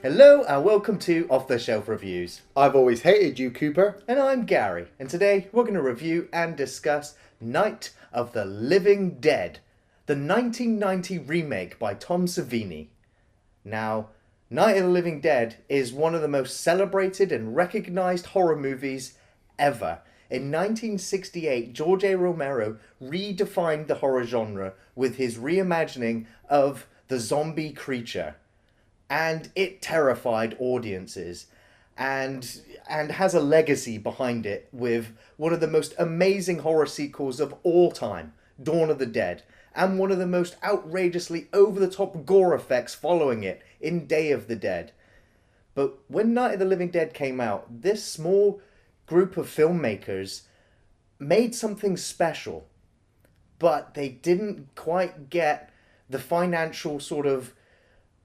Hello and welcome to Off the Shelf Reviews. I've always hated you, Cooper. And I'm Gary. And today we're going to review and discuss Night of the Living Dead, the 1990 remake by Tom Savini. Now, Night of the Living Dead is one of the most celebrated and recognized horror movies ever. In 1968, George A. Romero redefined the horror genre with his reimagining of the zombie creature. And it terrified audiences and has a legacy behind it with one of the most amazing horror sequels of all time, Dawn of the Dead, and one of the most outrageously over-the-top gore effects following it in Day of the Dead. But when Night of the Living Dead came out, this small group of filmmakers made something special, but they didn't quite get the financial sort of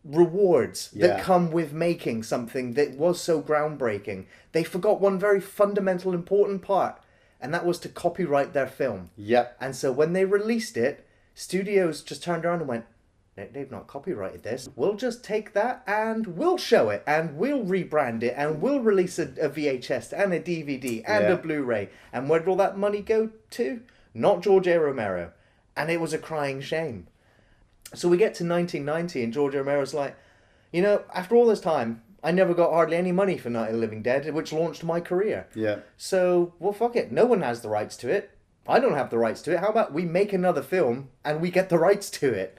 rewards that come with making something that was so groundbreaking. They forgot one very fundamental important part, and that was to copyright their film. Yep. And so when they released it, studios just turned around and went, they've not copyrighted this. We'll just take that and we'll show it and we'll rebrand it and we'll release a VHS and a DVD and a Blu-ray. And where did all that money go to? Not George A. Romero. And it was a crying shame. So we get to 1990 and George Romero's like, you know, after all this time, I never got hardly any money for Night of the Living Dead, which launched my career. Yeah. So, well, fuck it. No one has the rights to it. I don't have the rights to it. How about we make another film and we get the rights to it?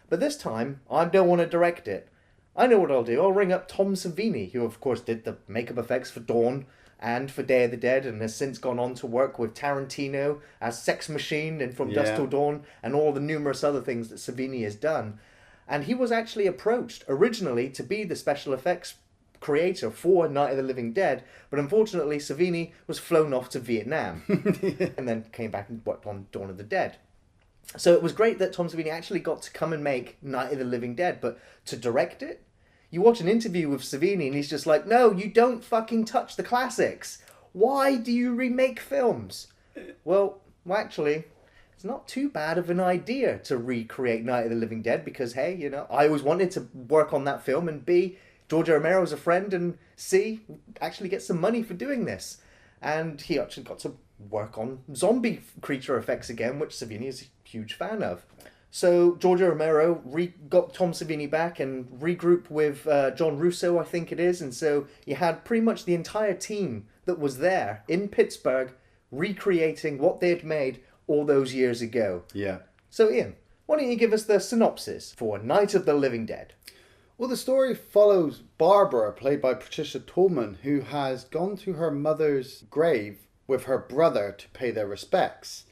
But this time, I don't want to direct it. I know what I'll do. I'll ring up Tom Savini, who of course did the makeup effects for Dawn and for Day of the Dead, and has since gone on to work with Tarantino as Sex Machine and From Dusk Till Dawn and all the numerous other things that Savini has done. And he was actually approached originally to be the special effects creator for Night of the Living Dead, but unfortunately Savini was flown off to Vietnam and then came back and worked on Dawn of the Dead. So it was great that Tom Savini actually got to come and make Night of the Living Dead, but to direct it? You watch an interview with Savini and he's just like, no, you don't fucking touch the classics. Why do you remake films? Well, actually, it's not too bad of an idea to recreate Night of the Living Dead because, hey, you know, I always wanted to work on that film, and B, George Romero's a friend, and C, actually get some money for doing this. And he actually got to work on zombie creature effects again, which Savini is a huge fan of. So George Romero got Tom Savini back and regrouped with John Russo, I think it is. And so you had pretty much the entire team that was there in Pittsburgh recreating what they had made all those years ago. Yeah. So Iain, why don't you give us the synopsis for Night of the Living Dead? Well, the story follows Barbara, played by Patricia Tallman, who has gone to her mother's grave with her brother to pay their respects.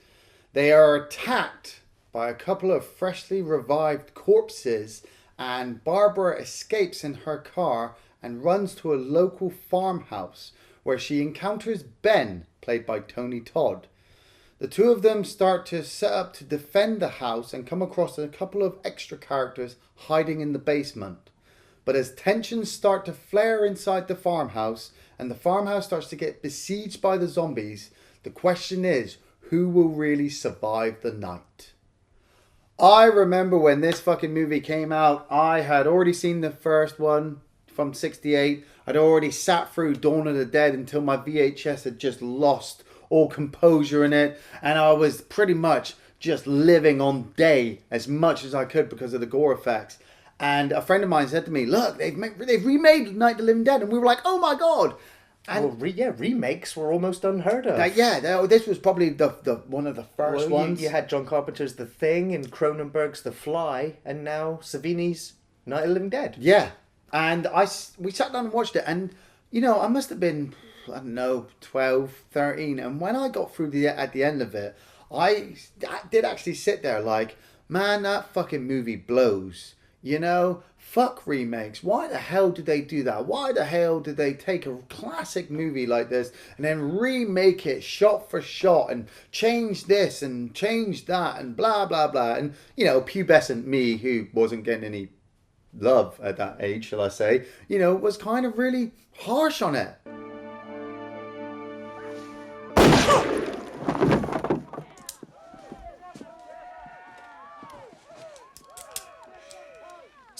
They are attacked by a couple of freshly revived corpses, and Barbara escapes in her car and runs to a local farmhouse where she encounters Ben, played by Todd. The two of them start to set up to defend the house and come across a couple of extra characters hiding in the basement. But as tensions start to flare inside the farmhouse and the farmhouse starts to get besieged by the zombies, the question is, who will really survive the night? I remember when this fucking movie came out, I had already seen the first one from 68. I'd already sat through Dawn of the Dead until my VHS had just lost all composure in it. And I was pretty much just living on Day as much as I could because of the gore effects. And a friend of mine said to me, look, they've remade Night of the Living Dead. And we were like, oh my God. And remakes were almost unheard of. This was probably the one of the first ones. You had John Carpenter's The Thing and Cronenberg's The Fly, and now Savini's Night of the Living Dead. Yeah, and we sat down and watched it, and you know, I must have been, I don't know, 12, 13, and when I got through at the end of it, I did actually sit there like, man, that fucking movie blows. You know, fuck remakes. Why the hell did they do that? Why the hell did they take a classic movie like this and then remake it shot for shot and change this and change that and blah, blah, blah. And, you know, pubescent me, who wasn't getting any love at that age, shall I say, you know, was kind of really harsh on it.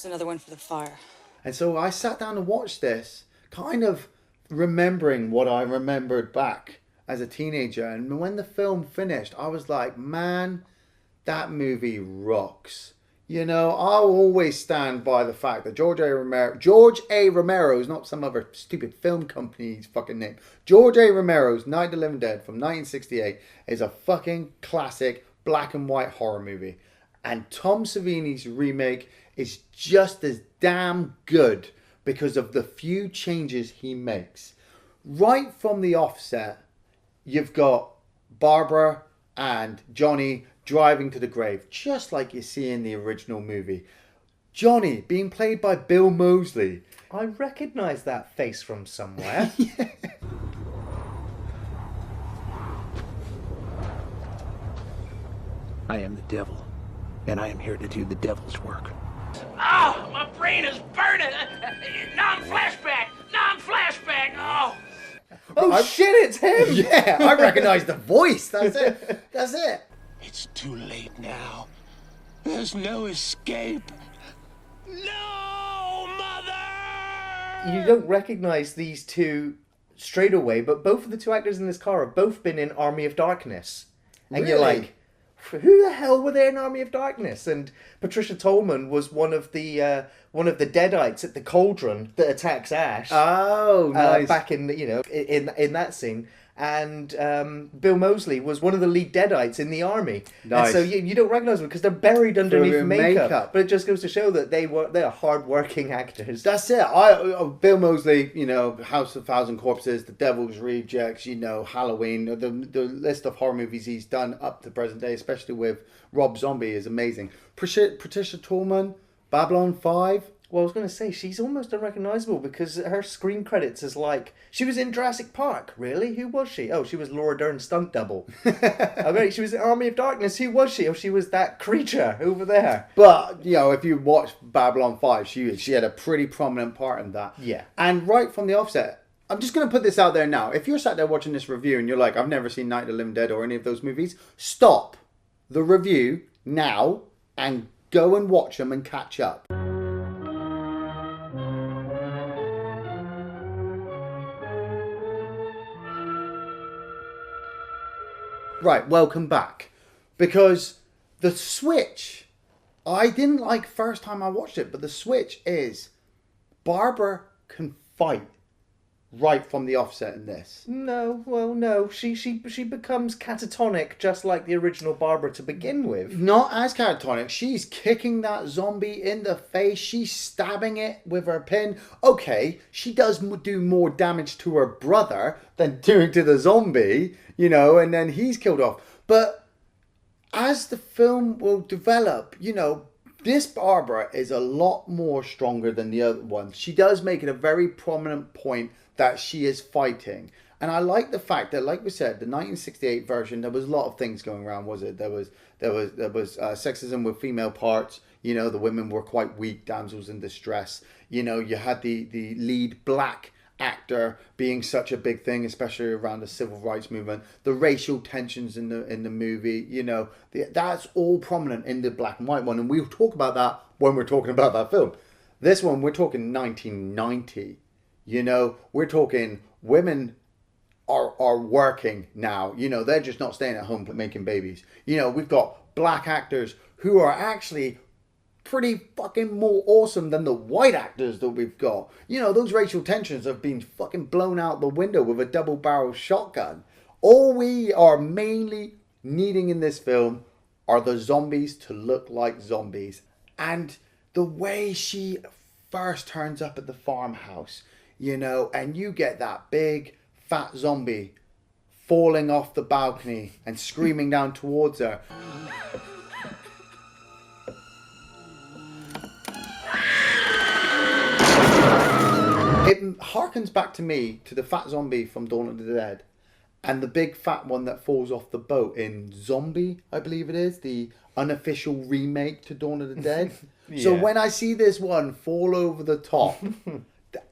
Another one for the fire. And so I sat down and watched this, kind of remembering what I remembered back as a teenager. And when the film finished, I was like, man, that movie rocks. You know, I'll always stand by the fact that George A. Romero is not some other stupid film company's fucking name. George A. Romero's Night of the Living Dead from 1968 is a fucking classic black and white horror movie. And Tom Savini's remake is just as damn good because of the few changes he makes. Right from the offset, you've got Barbara and Johnny driving to the grave, just like you see in the original movie. Johnny being played by Bill Moseley. I recognise that face from somewhere. Yeah. I am the devil, and I am here to do the devil's work. Oh, my brain is burning. Non-flashback. Non-flashback. Oh. Oh, shit, it's him! Yeah, I recognise the voice. That's it. That's it. It's too late now. There's no escape. No, Mother! You don't recognise these two straight away, but both of the two actors in this car have both been in Army of Darkness. And you're Really? like, who the hell were they in Army of Darkness? And Patricia Tallman was one of the Deadites at the cauldron that attacks Ash. Oh, nice. Back in in that scene. And Bill Moseley was one of the lead Deadites in the army. Nice. And so you don't recognise them because they're buried underneath They're makeup. But it just goes to show that they're hard-working actors. That's it. Bill Moseley, you know, House of Thousand Corpses, The Devil's Rejects, you know, Halloween, the list of horror movies he's done up to present day, especially with Rob Zombie, is amazing. Patricia Tallman, Babylon 5. Well, I was going to say, she's almost unrecognisable because her screen credits is like, she was in Jurassic Park. Really? Who was she? Oh, she was Laura Dern's stunt double. Okay, she was in Army of Darkness. Who was she? Oh, she was that creature over there. But, you know, if you watch Babylon 5, she had a pretty prominent part in that. Yeah. And right from the offset, I'm just going to put this out there now. If you're sat there watching this review and you're like, I've never seen Night of the Living Dead or any of those movies, stop the review now and go and watch them and catch up. Right, welcome back. Because the switch, I didn't like first time I watched it, but the switch is Barbara can fight right from the offset in this. No. She becomes catatonic just like the original Barbara to begin with. Not as catatonic. She's kicking that zombie in the face. She's stabbing it with her pin. Okay, she does do more damage to her brother than doing to the zombie, you know, and then he's killed off. But as the film will develop, you know, this Barbara is a lot more stronger than the other ones. She does make it a very prominent point that she is fighting. And I like the fact that, like we said, the 1968 version, there was a lot of things going around, was it? There was sexism with female parts. You know, the women were quite weak, damsels in distress. You know, you had the lead black actor being such a big thing, especially around the civil rights movement. The racial tensions in the movie, you know, that's all prominent in the black and white one. And we'll talk about that when we're talking about that film. This one, we're talking 1990. You know, we're talking women are working now. You know, they're just not staying at home making babies. You know, we've got black actors who are actually pretty fucking more awesome than the white actors that we've got. You know, those racial tensions have been fucking blown out the window with a double-barrel shotgun. All we are mainly needing in this film are the zombies to look like zombies. And the way she first turns up at the farmhouse, you know, and you get that big fat zombie falling off the balcony and screaming down towards her. It harkens back to me to the fat zombie from Dawn of the Dead and the big fat one that falls off the boat in Zombie, I believe it is, the unofficial remake to Dawn of the Dead. Yeah. So when I see this one fall over the top,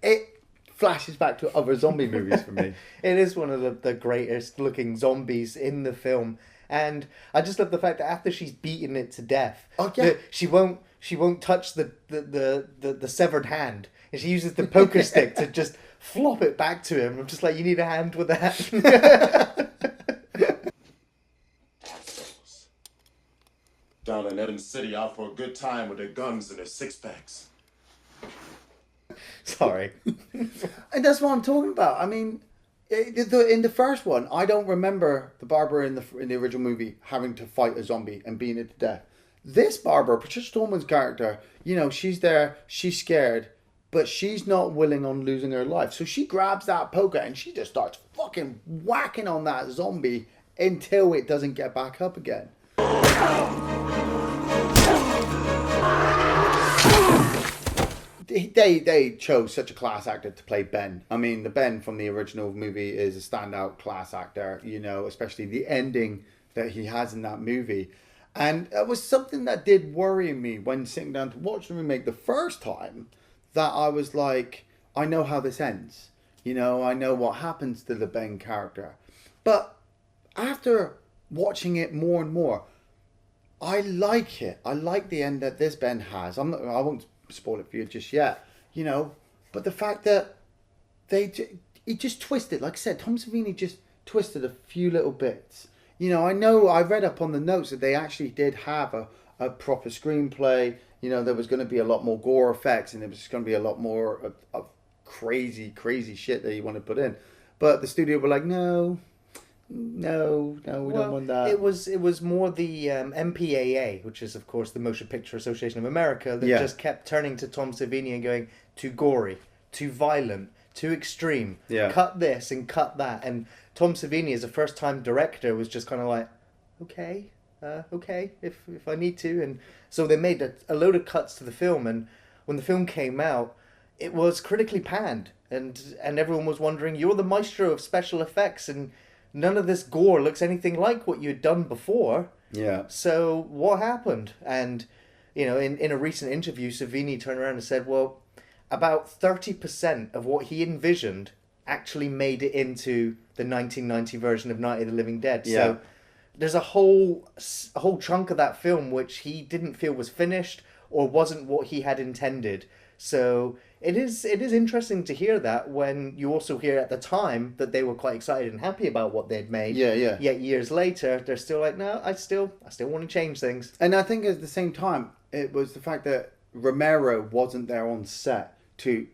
it flashes back to other zombie movies for me. It is one of the greatest looking zombies in the film. And I just love the fact that after she's beaten it to death, Oh, yeah. that she won't touch the severed hand, and she uses the poker stick to just flop it back to him. I'm just like, you need a hand with that. Down in Evans City out for a good time with their guns and their six-packs. Sorry. And that's what I'm talking about. I mean, in the first one, I don't remember the Barbara in the original movie having to fight a zombie and beating it to death. This Barbara, Patricia Tallman's character, you know, she's there, she's scared, but she's not willing on losing her life. So she grabs that poker and she just starts fucking whacking on that zombie until it doesn't get back up again. They chose such a class actor to play Ben. I mean, the Ben from the original movie is a standout class actor, you know, especially the ending that he has in that movie. And it was something that did worry me when sitting down to watch the remake the first time, that I was like, I know how this ends. You know, I know what happens to the Ben character. But after watching it more and more, I like it. I like the end that this Ben has. I won't spoil it for you just yet, you know, but the fact that he just twisted, like I said, Tom Savini just twisted a few little bits. You know, I read up on the notes that they actually did have a proper screenplay. You know, there was going to be a lot more gore effects, and there was going to be a lot more of crazy shit that you want to put in. But the studio were like, no, we don't want that. It was more the MPAA, which is of course the Motion Picture Association of America, that just kept turning to Tom Savini and going, too gory, too violent, too extreme. Yeah. Cut this and cut that. And Tom Savini, as a first-time director, was just kind of like, okay, if I need to. And so they made a load of cuts to the film, and when the film came out, it was critically panned, and everyone was wondering, you're the maestro of special effects, and none of this gore looks anything like what you'd done before. Yeah. So what happened? And, you know, in a recent interview, Savini turned around and said, well, about 30% of what he envisioned actually made it into the 1990 version of Night of the Living Dead. Yeah. So there's a whole chunk of that film which he didn't feel was finished or wasn't what he had intended. So it is interesting to hear that when you also hear at the time that they were quite excited and happy about what they'd made. Yeah. Yet years later, they're still like, no, I still want to change things. And I think at the same time, it was the fact that Romero wasn't there on set to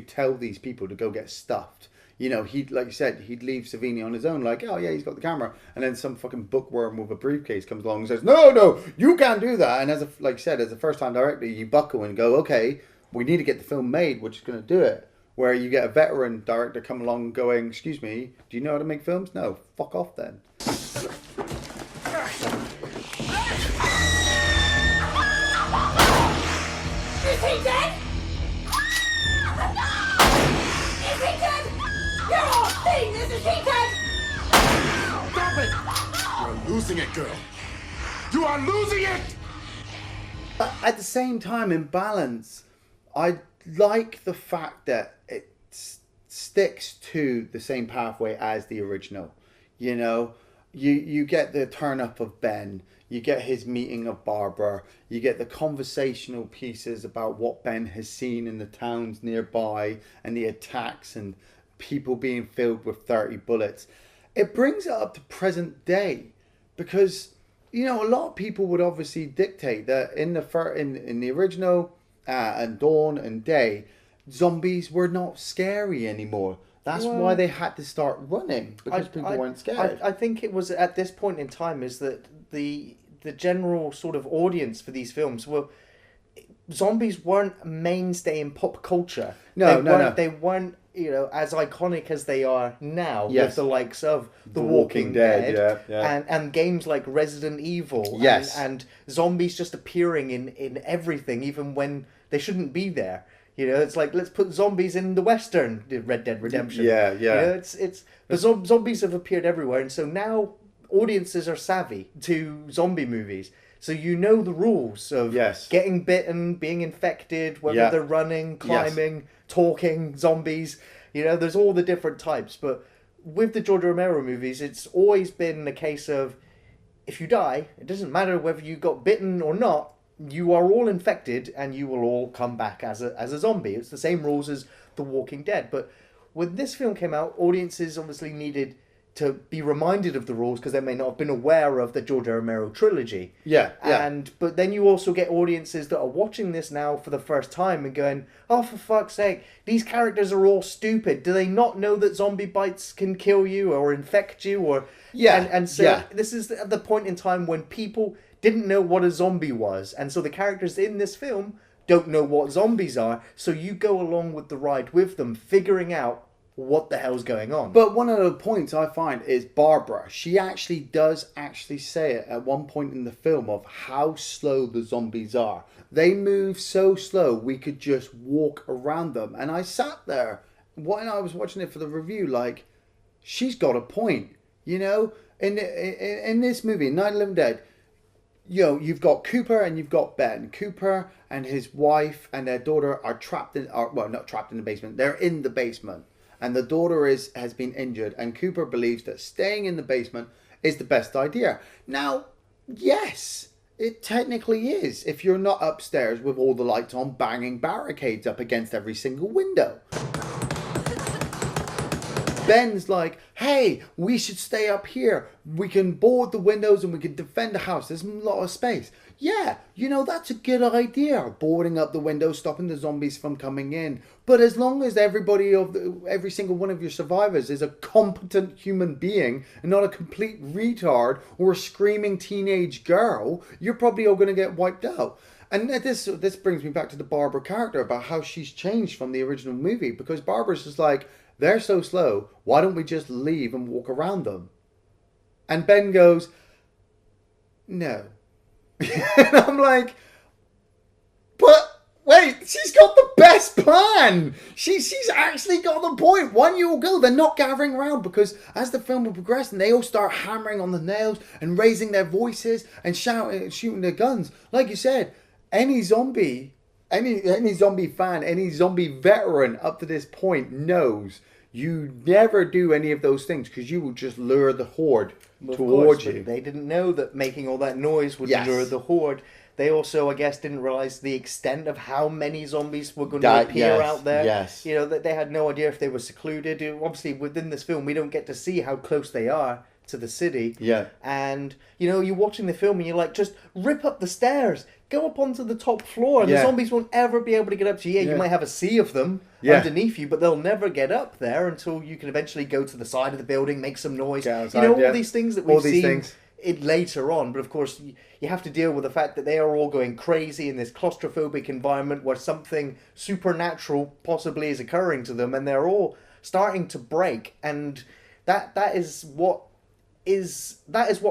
tell these people to go get stuffed. You know, like you said, he'd leave Savini on his own, like, oh yeah, he's got the camera, and then some fucking bookworm with a briefcase comes along and says, no, you can't do that. And like you said, as a first-time director, you buckle and go, okay, we need to get the film made, which is going to do it. Where you get a veteran director come along going, excuse me, do you know how to make films? No, fuck off then. Is he dead? Is he dead? You're all seeing this. Is he dead? Stop it! You're losing it, girl. You are losing it! But at the same time, in balance, I like the fact that it sticks to the same pathway as the original. You know, you get the turn up of Ben, you get his meeting of Barbara, you get the conversational pieces about what Ben has seen in the towns nearby and the attacks and people being filled with 30 bullets. It brings it up to present day because, you know, a lot of people would obviously dictate that in the original and Dawn and Day, zombies were not scary anymore. That's why they had to start running, because people weren't scared. I think it was at this point in time is that the general sort of audience for these films were, zombies weren't a mainstay in pop culture. No. They weren't, you know, as iconic as they are now, Yes. with the likes of The Walking Walking Dead, Dead, yeah. And games like Resident Evil, Yes. and zombies just appearing in everything, even when they shouldn't be there. You know, it's like, let's put zombies in the Western Red Dead Redemption. Yeah. You know, but zombies have appeared everywhere, and so now audiences are savvy to zombie movies. So you know the rules of getting bitten, being infected, whether they're running, climbing, talking, zombies. You know, there's all the different types. But with the George Romero movies, it's always been a case of, if you die, it doesn't matter whether you got bitten or not, you are all infected and you will all come back as a zombie. It's the same rules as The Walking Dead. But when this film came out, audiences obviously needed to be reminded of the rules because they may not have been aware of the George R. Romero trilogy. Yeah. But then you also get audiences that are watching this now for the first time and going, oh, for fuck's sake, these characters are all stupid. Do they not know that zombie bites can kill you or infect you? Or this is at the point in time when people didn't know what a zombie was. And so the characters in this film don't know what zombies are. So you go along with the ride with them, figuring out what the hell's going on. But one of the points I find is Barbara. She actually does say it at one point in the film of how slow the zombies are. They move so slow we could just walk around them. And I sat there when I was watching it for the review like, she's got a point. You know, in this movie, Night of the Living Dead, you know, you've got Cooper and you've got Ben. Cooper and his wife and their daughter are not trapped in the basement. They're in the basement. And the daughter has been injured, and Cooper believes that staying in the basement is the best idea. Now, yes, it technically is, if you're not upstairs with all the lights on, banging barricades up against every single window. Ben's like, hey, we should stay up here. We can board the windows and we can defend the house. There's a lot of space. Yeah, you know, that's a good idea. Boarding up the windows, stopping the zombies from coming in. But as long as every single one of your survivors is a competent human being and not a complete retard or a screaming teenage girl, you're probably all going to get wiped out. And this brings me back to the Barbara character about how she's changed from the original movie. Because Barbara's just like, they're so slow, why don't we just leave and walk around them? And Ben goes, no. And I'm like, but wait, she's got the best plan. She's actually got the point. One you all go. They're not gathering around because as the film will progress and they all start hammering on the nails and raising their voices and shouting and shooting their guns. Like you said, any zombie fan, any zombie veteran up to this point knows you never do any of those things because you will just lure the horde towards you. They didn't know that making all that noise would lure the horde. They also, I guess, didn't realize the extent of how many zombies were going to appear out there. Yes. You know, that they had no idea if they were secluded. Obviously, within this film, we don't get to see how close they are to the city. Yeah. And, you know, you're watching the film and you're like, just rip up the stairs. Go up onto the top floor. And the zombies won't ever be able to get up to you. Yeah, you might have a sea of them underneath you, but they'll never get up there until you can eventually go to the side of the building, make some noise. Outside, you know, all these things that we've seen it later on. But of course, you have to deal with the fact that they are all going crazy in this claustrophobic environment where something supernatural possibly is occurring to them, and they're all starting to break. And that is what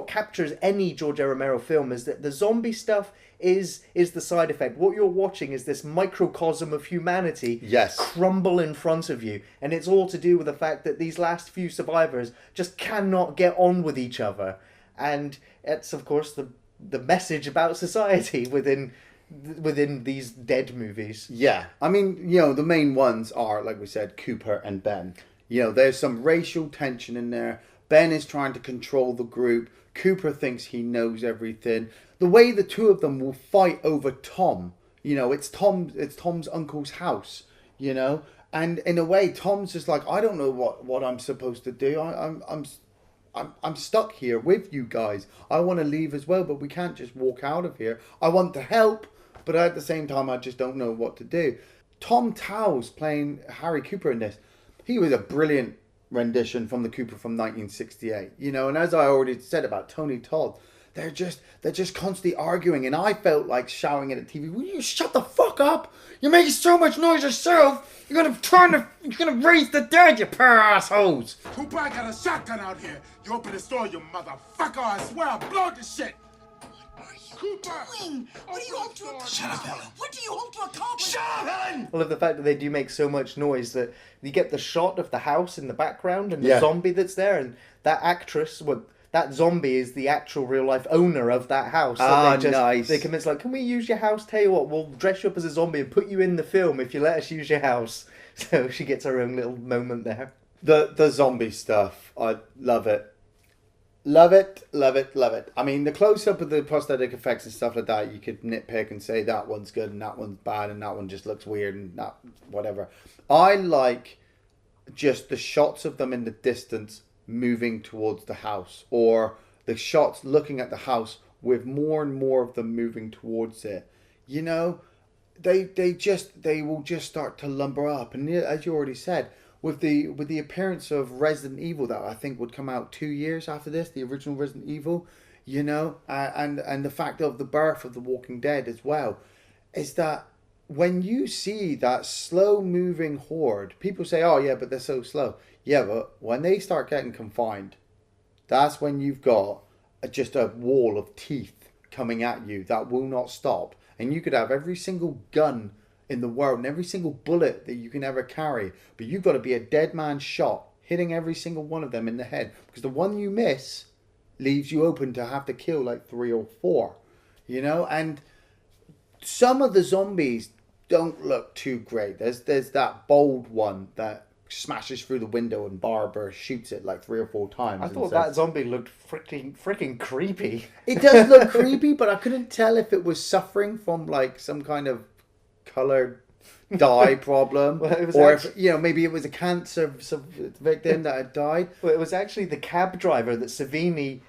captures any George R. Romero film, is that the zombie stuff is the side effect. What you're watching is this microcosm of humanity crumble in front of you, and it's all to do with the fact that these last few survivors just cannot get on with each other. And it's, of course, the message about society within these Dead movies. Yeah. I mean, you know, the main ones are, like we said, Cooper and Ben. You know, there's some racial tension in there. Ben is trying to control the group. Cooper thinks he knows everything. The way the two of them will fight over Tom, you know, it's Tom's uncle's house, you know, and in a way, Tom's just like, I don't know what I'm supposed to do. I'm stuck here with you guys. I want to leave as well, but we can't just walk out of here. I want to help, but at the same time, I just don't know what to do. Tom Towles playing Harry Cooper in this, he was a brilliant rendition from the Cooper from 1968, you know. And as I already said about Tony Todd, they're just constantly arguing, and I felt like shouting at the TV, will you shut the fuck up? You're making so much noise yourself. You're gonna raise the dead, you pair of assholes. Cooper, I got a shotgun out here. You open the store, you motherfucker, I swear I'll blow this shit. What are you doing? What do you hope to accomplish? Shut up, Helen. What do you hope to accomplish? Shut up, Helen! I love the fact that they do make so much noise that you get the shot of the house in the background and the zombie that's there, and that actress, that zombie is the actual real life owner of that house. So nice. They convince, like, can we use your house? Tell you what, we'll dress you up as a zombie and put you in the film if you let us use your house. So she gets her own little moment there. The zombie stuff, I love it. Love it, love it, love it. I mean, the close-up of the prosthetic effects and stuff like that, you could nitpick and say that one's good and that one's bad and that one just looks weird and that whatever. I like just the shots of them in the distance moving towards the house, or the shots looking at the house with more and more of them moving towards it. You know, they will just start to lumber up, and as you already said, with the appearance of Resident Evil that I think would come out 2 years after this, the original Resident Evil, you know, and the fact of the birth of The Walking Dead as well, is that when you see that slow moving horde, people say, oh yeah, but they're so slow. Yeah, but when they start getting confined, that's when you've got just a wall of teeth coming at you that will not stop. And you could have every single gun in the world and every single bullet that you can ever carry, but you've got to be a dead man shot, hitting every single one of them in the head, because the one you miss leaves you open to have to kill like 3 or 4, you know. And some of the zombies don't look too great. There's that bold one that smashes through the window and Barbara shoots it like 3 or 4 times. I thought that zombie looked freaking creepy. It does look creepy, but I couldn't tell if it was suffering from like some kind of colored dye problem, well, it was or actually, if, you know, maybe it was a cancer victim that had died. Well, it was actually the cab driver that Savini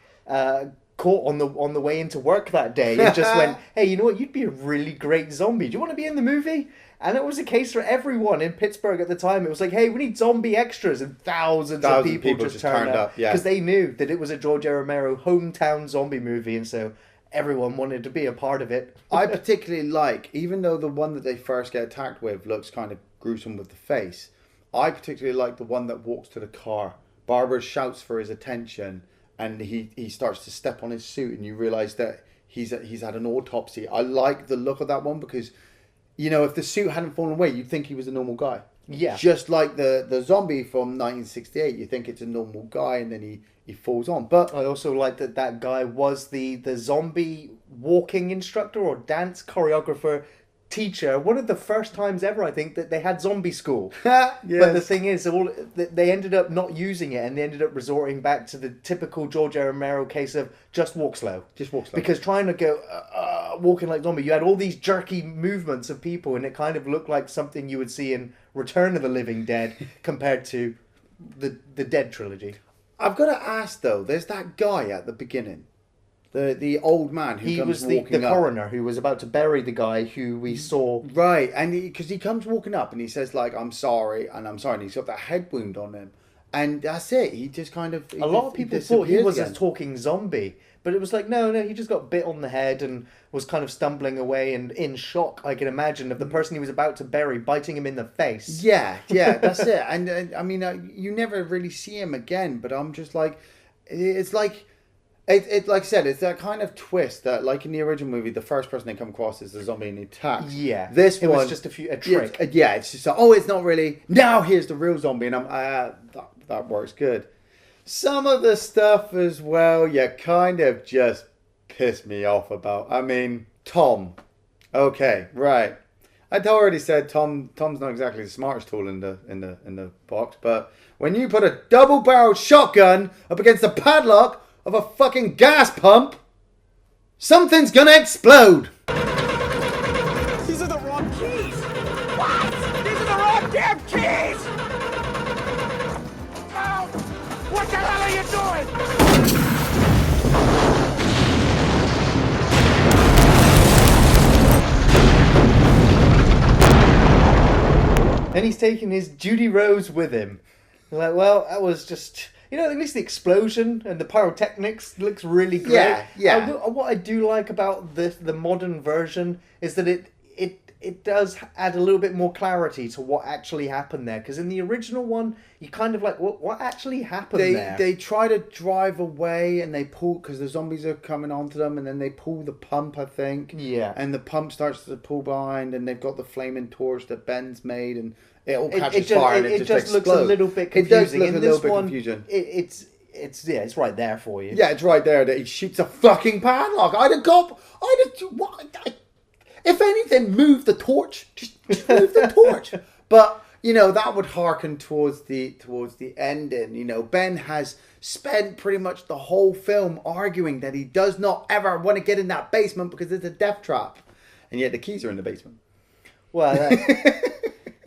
caught on the way into work that day, and just went, hey, you know what, you'd be a really great zombie, do you want to be in the movie? And it was a case for everyone in Pittsburgh at the time. It was like, hey, we need zombie extras, and thousands of people just turned up, because they knew that it was a George A. Romero hometown zombie movie, and so everyone wanted to be a part of it. I particularly like, even though the one that they first get attacked with looks kind of gruesome with the face, I particularly like the one that walks to the car. Barbara shouts for his attention, and he starts to step on his suit, and you realise that he's had an autopsy. I like the look of that one because, you know, if the suit hadn't fallen away, you'd think he was a normal guy. Yeah. Just like the zombie from 1968, you think it's a normal guy, and then he falls on. But I also like that guy was the zombie walking instructor or dance choreographer teacher. One of the first times ever, I think, that they had zombie school. Yes. But the thing is, they ended up not using it, and they ended up resorting back to the typical George A. Romero case of just walk slow. Just walk slow. Because trying to go walking like zombie, you had all these jerky movements of people, and it kind of looked like something you would see in Return of the Living Dead compared to the Dead trilogy. I've got to ask though, there's that guy at the beginning, the old man who comes walking up. He was the coroner who was about to bury the guy who we saw. Right, and because he comes walking up and he says like, I'm sorry, and he's got that head wound on him. And that's it, he just kind of... A lot of people thought he was a talking zombie. But it was like, no, he just got bit on the head and was kind of stumbling away and in shock, I can imagine, of the person he was about to bury biting him in the face. Yeah, that's it. And I mean, you never really see him again, but I'm just like, it's like, it like I said, it's that kind of twist that, like in the original movie, the first person they come across is the zombie and he attacks. Yeah. This it one was just a trick. Yeah, it's just like, oh, it's not really, now here's the real zombie, and I'm, that works good. Some of the stuff as well, you kind of just pissed me off about. I mean, Tom. Okay, right. I'd already said Tom's not exactly the smartest tool in the box, but when you put a double-barreled shotgun up against the padlock of a fucking gas pump, something's gonna explode. These are the wrong keys! What? These are the wrong damn keys! Oh! What the hell are you doing? And he's taking his Judy Rose with him. Like, well, that was just... You know, at least the explosion and the pyrotechnics looks really great. Yeah. What I do like about the modern version is that it does add a little bit more clarity to what actually happened there. Because in the original one, you kind of like, what actually happened there? They try to drive away and they pull, because the zombies are coming onto them, and then they pull the pump, I think. Yeah. And the pump starts to pull behind, and they've got the flaming torch that Ben's made, and it all catches fire and it just looks a little bit confusing. It does look a little bit confusing. It's right there for you. Yeah, it's right there that he shoots a fucking padlock. If anything, move the torch. Just move the torch. But you know, that would harken towards the ending. You know, Ben has spent pretty much the whole film arguing that he does not ever want to get in that basement because it's a death trap, and yet the keys are in the basement. Well,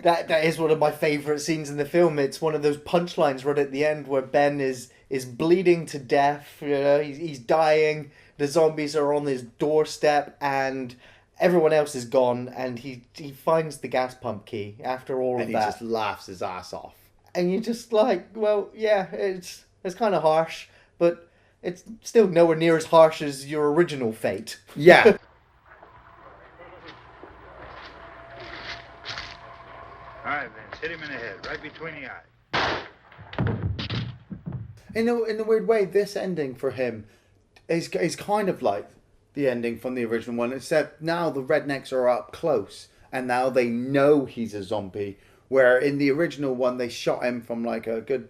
that is one of my favourite scenes in the film. It's one of those punchlines right at the end where Ben is bleeding to death. You know, he's dying. The zombies are on his doorstep, and everyone else is gone. And he finds the gas pump key after all of that. And he just laughs his ass off. And you're just like, well, yeah, it's kind of harsh, but it's still nowhere near as harsh as your original fate. Yeah. All right, Vince, hit him in the head, right between the eyes. In a weird way, this ending for him is kind of like the ending from the original one, except now the rednecks are up close, and now they know he's a zombie, where in the original one, they shot him from like a good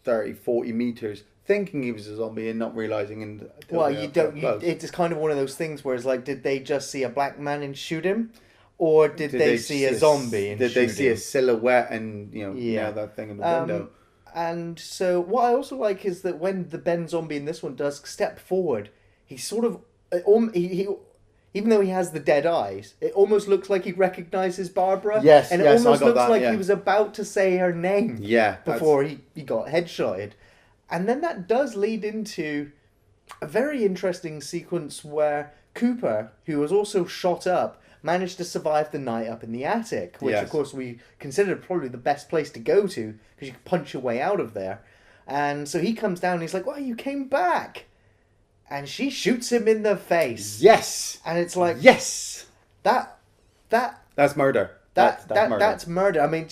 30, 40 meters, thinking he was a zombie and not realizing. Well, it's kind of one of those things where it's like, did they just see a black man and shoot him? Or did they see a zombie and did shoot they see him? a silhouette and, you know, that thing in the window? And so what I also like is that when the Ben zombie in this one does step forward, he sort of, he even though he has the dead eyes, it almost looks like he recognizes Barbara. Yes, and it yes, almost I got looks that, like yeah. he was about to say her name. Yeah, before he got headshotted, and then that does lead into a very interesting sequence where Cooper, who was also shot up, managed to survive the night up in the attic, which of course we considered probably the best place to go to because you can punch your way out of there. And so he comes down and he's like, "Well, you came back," and she shoots him in the face. Yes, and it's like, yes, that's murder. That's murder. That's murder. I mean,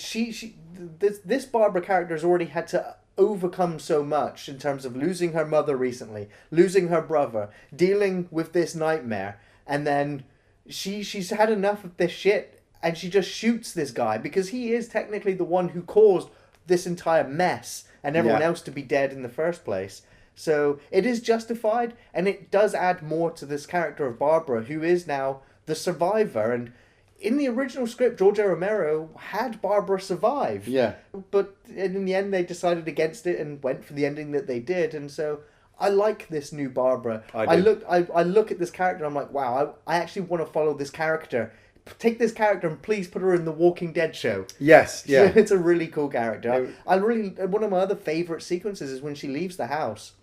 this Barbara character has already had to overcome so much in terms of losing her mother recently, losing her brother, dealing with this nightmare, and then she's had enough of this shit, and she just shoots this guy because he is technically the one who caused this entire mess and everyone else to be dead in the first place. So it is justified, and it does add more to this character of Barbara, who is now the survivor. And in the original script, George A. Romero had Barbara survive. Yeah. But in the end, they decided against it and went for the ending that they did. And so I like this new Barbara. I look at this character, I'm like, wow, I actually want to follow this character. Take this character and please put her in the Walking Dead show. Yes, yeah. It's a really cool character. One of my other favourite sequences is when she leaves the house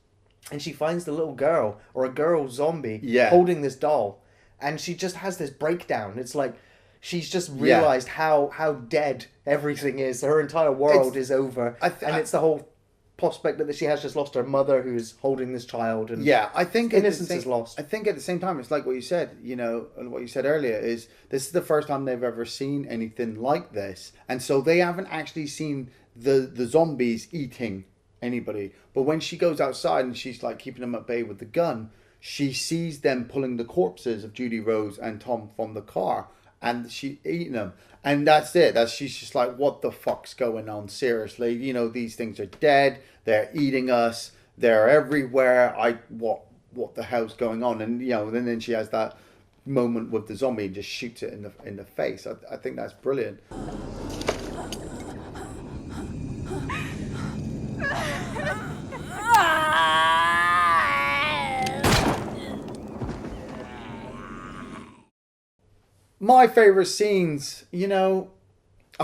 and she finds the little girl, or a girl zombie, holding this doll. And she just has this breakdown. It's like she's just realised how dead everything is. Her entire world is over. And it's the whole prospect that she has just lost her mother who's holding this child. And I think innocence is lost. I think at the same time, it's like what you said, what you said earlier is this is the first time they've ever seen anything like this. And so they haven't actually seen the zombies eating anybody. But when she goes outside and she's like keeping them at bay with the gun, she sees them pulling the corpses of Judy Rose and Tom from the car, and she eating them. And that's it. She's just like, what the fuck's going on? Seriously, these things are dead. They're eating us. They're everywhere. What the hell's going on? And and then she has that moment with the zombie and just shoots it in the face. I think that's brilliant. My favourite scenes, I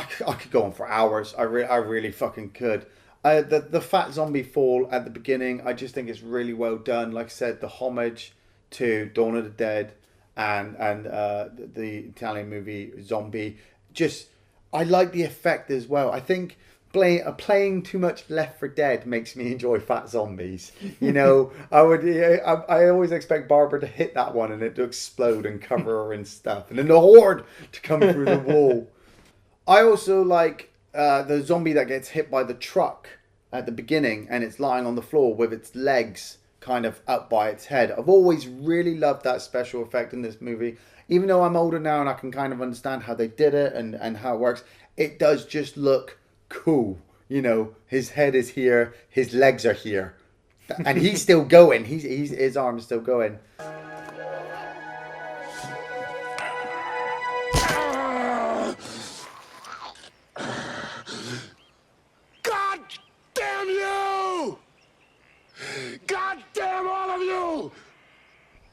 could go on for hours. I really fucking could. The fat zombie fall at the beginning, I just think it's really well done. Like I said, the homage to Dawn of the Dead and the Italian movie Zombie. Just, I like the effect as well. I think playing too much Left 4 Dead makes me enjoy fat zombies. I always expect Barbara to hit that one and it to explode and cover her and stuff, and then the horde to come through the wall. I also like the zombie that gets hit by the truck at the beginning and it's lying on the floor with its legs kind of up by its head. I've always really loved that special effect in this movie. Even though I'm older now and I can kind of understand how they did it and how it works, it does just look cool. His head is here, his legs are here, and he's still going. His arm is still going.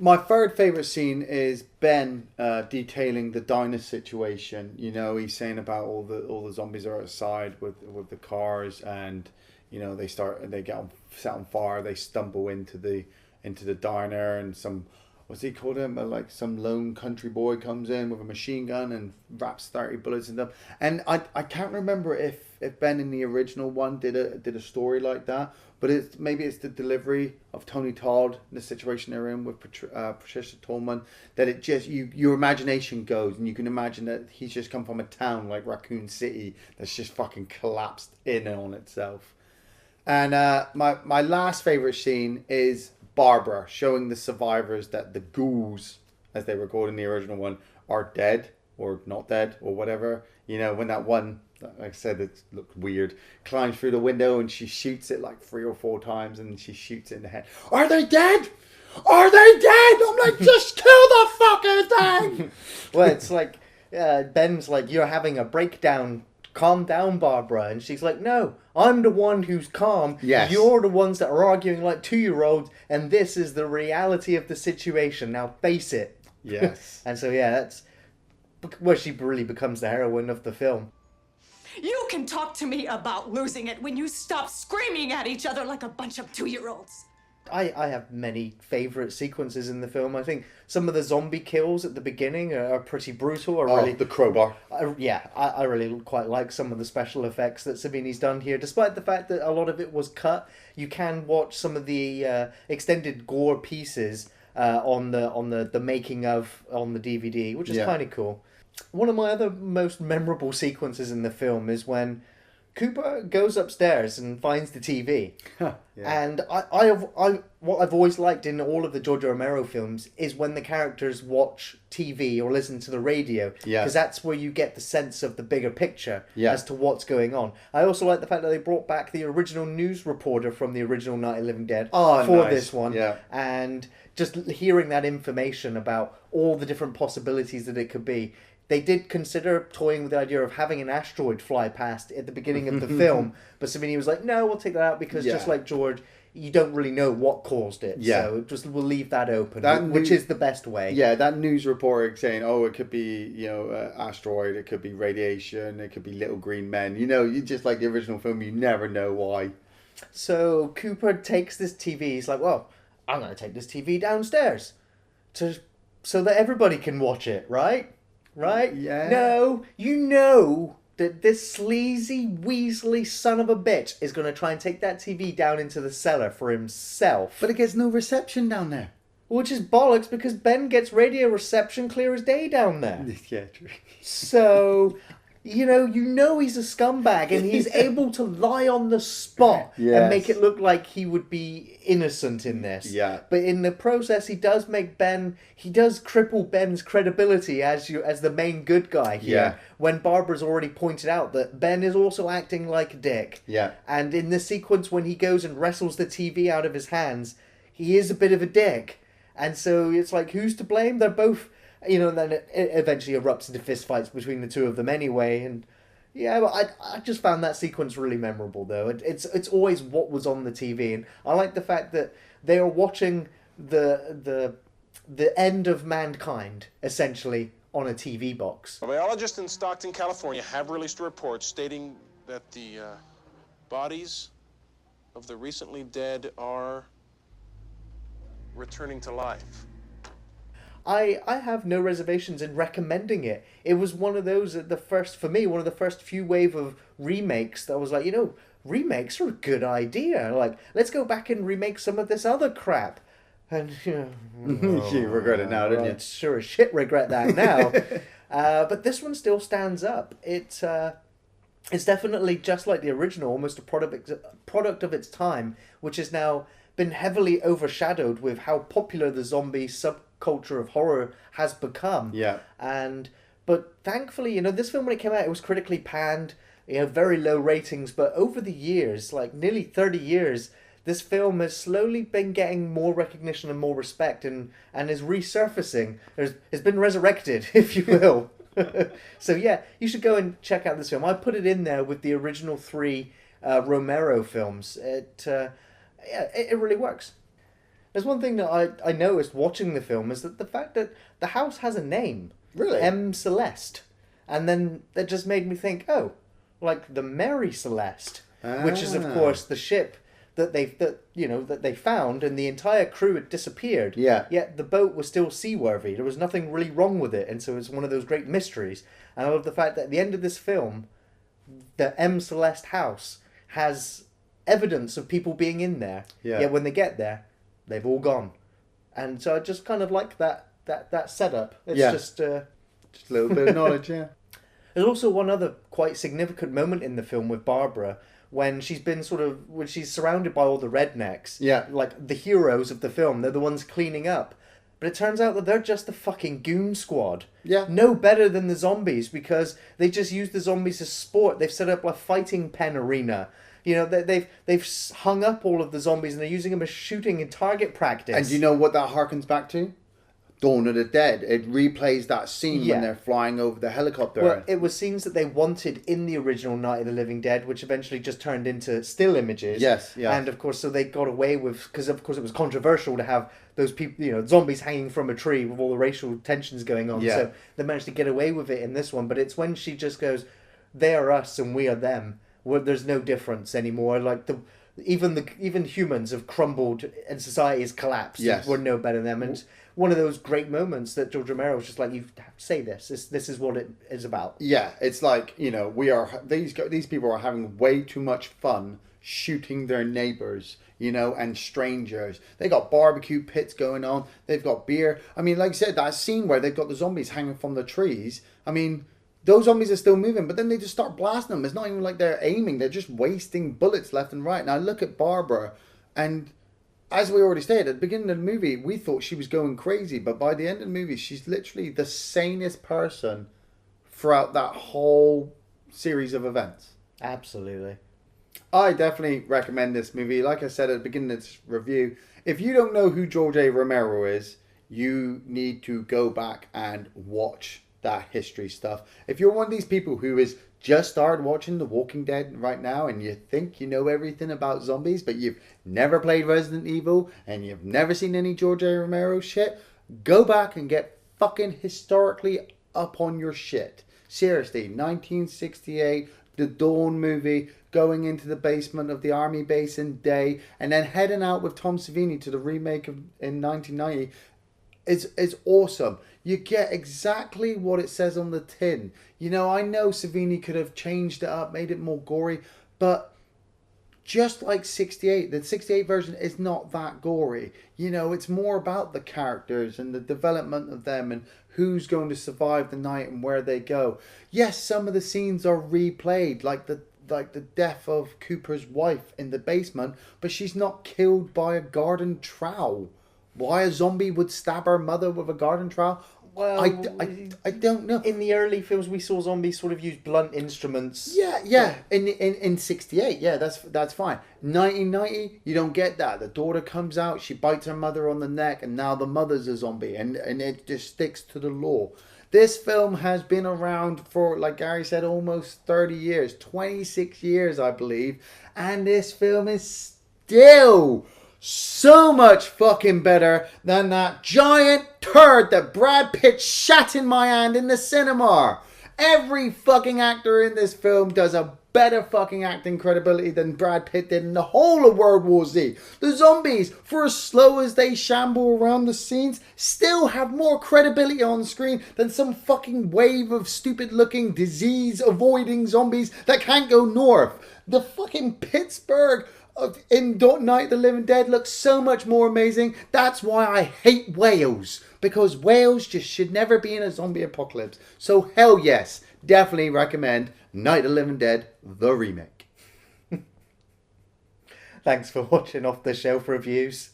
My third favourite scene is Ben detailing the diner situation. You know, he's saying about all the zombies are outside with the cars, and you know they get set on fire. They stumble into the diner, and what's he called him? Like some lone country boy comes in with a machine gun and wraps 30 bullets in them. And I can't remember if Ben in the original one did a story like that, but maybe it's the delivery of Tony Todd, the situation they're in with Patricia Tallman, that it just your imagination goes, and you can imagine that he's just come from a town like Raccoon City that's just fucking collapsed in on itself. And my last favourite scene is Barbara showing the survivors that the ghouls, as they were called in the original one, are dead or not dead or whatever. You know, when that one, like I said, it looked weird, climbs through the window and she shoots it like 3 or 4 times, and she shoots it in the head. Are they dead? Are they dead? I'm like, just kill the fucking thing. Well, it's like Ben's like, you're having a breakdown. Calm down, Barbara. And she's like, no, I'm the one who's calm. Yes. You're the ones that are arguing like 2-year-olds, and this is the reality of the situation. Now face it. Yes. And so, yeah, that's where she really becomes the heroine of the film. You can talk to me about losing it when you stop screaming at each other like a bunch of 2-year-olds. I have many favourite sequences in the film. I think some of the zombie kills at the beginning are pretty brutal. The crowbar. I really quite like some of the special effects that Savini's done here. Despite the fact that a lot of it was cut, you can watch some of the extended gore pieces on the making of on the DVD, which is kind of cool. One of my other most memorable sequences in the film is when Cooper goes upstairs and finds the TV. And what I've always liked in all of the George Romero films is when the characters watch TV or listen to the radio. Because that's where you get the sense of the bigger picture as to what's going on. I also like the fact that they brought back the original news reporter from the original Night of the Living Dead for this one. Yeah. And just hearing that information about all the different possibilities that it could be. They did consider toying with the idea of having an asteroid fly past at the beginning of the film, but Savini was like, no, we'll take that out because just like George, you don't really know what caused it. So we'll leave that open, which is the best way. Yeah, that news reporter saying, it could be, asteroid, it could be radiation, it could be little green men. You know, you just like the original film, you never know why. So Cooper takes this TV, he's like, well, I'm going to take this TV downstairs so that everybody can watch it, right? Right? Yeah. No, you know that this sleazy, weaselly son of a bitch is going to try and take that TV down into the cellar for himself. But it gets no reception down there. Which is bollocks because Ben gets radio reception clear as day down there. Yeah, true. So, you know he's a scumbag and he's able to lie on the spot and make it look like he would be innocent in this. Yeah. But in the process, he does cripple Ben's credibility as the main good guy here. Yeah. When Barbara's already pointed out that Ben is also acting like a dick. Yeah. And in this sequence when he goes and wrestles the TV out of his hands, he is a bit of a dick. And so it's like, who's to blame? They're both... and then it eventually erupts into fistfights between the two of them anyway. And but I just found that sequence really memorable, though. It's always what was on the TV, and I like the fact that they are watching the end of mankind essentially on a TV box. Biologists in Stockton, California, have released a report stating that the bodies of the recently dead are returning to life. I have no reservations in recommending it. It was one of those, one of the first few wave of remakes that I was like, remakes are a good idea. Like, let's go back and remake some of this other crap. And, you regret it now, didn't you? Sure as shit regret that now. But this one still stands up. It's definitely just like the original, almost a product of its time, which has now been heavily overshadowed with how popular the zombie subculture of horror has become. Yeah. But thankfully, this film when it came out, it was critically panned, very low ratings, but over the years, like nearly 30 years, this film has slowly been getting more recognition and more respect and is resurfacing. It's been resurrected, if you will. So yeah, you should go and check out this film. I put it in there with the original 3 Romero films. It really works. There's one thing that I noticed watching the film is that the fact that the house has a name. Really? M. Celeste. And then that just made me think, oh, like the Mary Celeste, which is, of course, the ship that they found, and the entire crew had disappeared. Yeah. Yet the boat was still seaworthy. There was nothing really wrong with it, and so it's one of those great mysteries. And I love the fact that at the end of this film, the M. Celeste house has evidence of people being in there. Yeah. Yet when they get there, they've all gone. And so I just kind of like that setup. It's just a little bit of knowledge, yeah. There's also one other quite significant moment in the film with Barbara when she's surrounded by all the rednecks. Yeah. Like the heroes of the film. They're the ones cleaning up. But it turns out that they're just the fucking goon squad. Yeah. No better than the zombies because they just use the zombies as sport. They've set up a fighting pen arena. You know, they've hung up all of the zombies and they're using them as shooting and target practice. And you know what that harkens back to? Dawn of the Dead. It replays that scene when they're flying over the helicopter. Well, it was scenes that they wanted in the original Night of the Living Dead, which eventually just turned into still images. Yes, yeah. And of course, so they got away with, because of course it was controversial to have those people, you know, zombies hanging from a tree with all the racial tensions going on. Yeah. So they managed to get away with it in this one. But it's when she just goes, they are us and we are them, where there's no difference anymore. Like even humans have crumbled and society has collapsed. Yes. We're no better than them. And one of those great moments that George Romero was just like, you say this is what it is about. Yeah, it's like, you know, these people are having way too much fun shooting their neighbors, you know, and strangers. They got barbecue pits going on. They've got beer. I mean, like I said, that scene where they've got the zombies hanging from the trees. I mean, those zombies are still moving, but then they just start blasting them. It's not even like they're aiming. They're just wasting bullets left and right. Now look at Barbara, and as we already stated, at the beginning of the movie, we thought she was going crazy, but by the end of the movie, she's literally the sanest person throughout that whole series of events. Absolutely. I definitely recommend this movie. Like I said at the beginning of this review, if you don't know who George A. Romero is, you need to go back and watch that history stuff. If you're one of these people who is just started watching The Walking Dead right now and you think you know everything about zombies, but you've never played Resident Evil and you've never seen any George A. Romero shit, go back and get fucking historically up on your shit. Seriously, 1968, the Dawn movie, going into the basement of the army base in Day, and then heading out with Tom Savini to the remake in 1990 is awesome. You get exactly what it says on the tin. You know, I know Savini could have changed it up, made it more gory, but just like 68, the 68 version is not that gory. You know, it's more about the characters and the development of them and who's going to survive the night and where they go. Yes, some of the scenes are replayed, like the death of Cooper's wife in the basement, but she's not killed by a garden trowel. Why a zombie would stab her mother with a garden trowel? Well, I don't know. In the early films, we saw zombies sort of use blunt instruments. Yeah. In 68, yeah, that's fine. 1990, you don't get that. The daughter comes out, she bites her mother on the neck, and now the mother's a zombie, and it just sticks to the law. This film has been around for, like Gary said, almost 30 years, 26 years, I believe, and this film is still so much fucking better than that giant turd that Brad Pitt shat in my hand in the cinema. Every fucking actor in this film does a better fucking acting credibility than Brad Pitt did in the whole of World War Z. The zombies, for as slow as they shamble around the scenes, still have more credibility on screen than some fucking wave of stupid looking disease avoiding zombies that can't go north. The fucking Pittsburgh in Night of the Living Dead looks so much more amazing. That's why I hate Wales, because Wales just should never be in a zombie apocalypse. So hell yes, definitely recommend Night of the Living Dead, the remake. Thanks for watching Off the Shelf Reviews.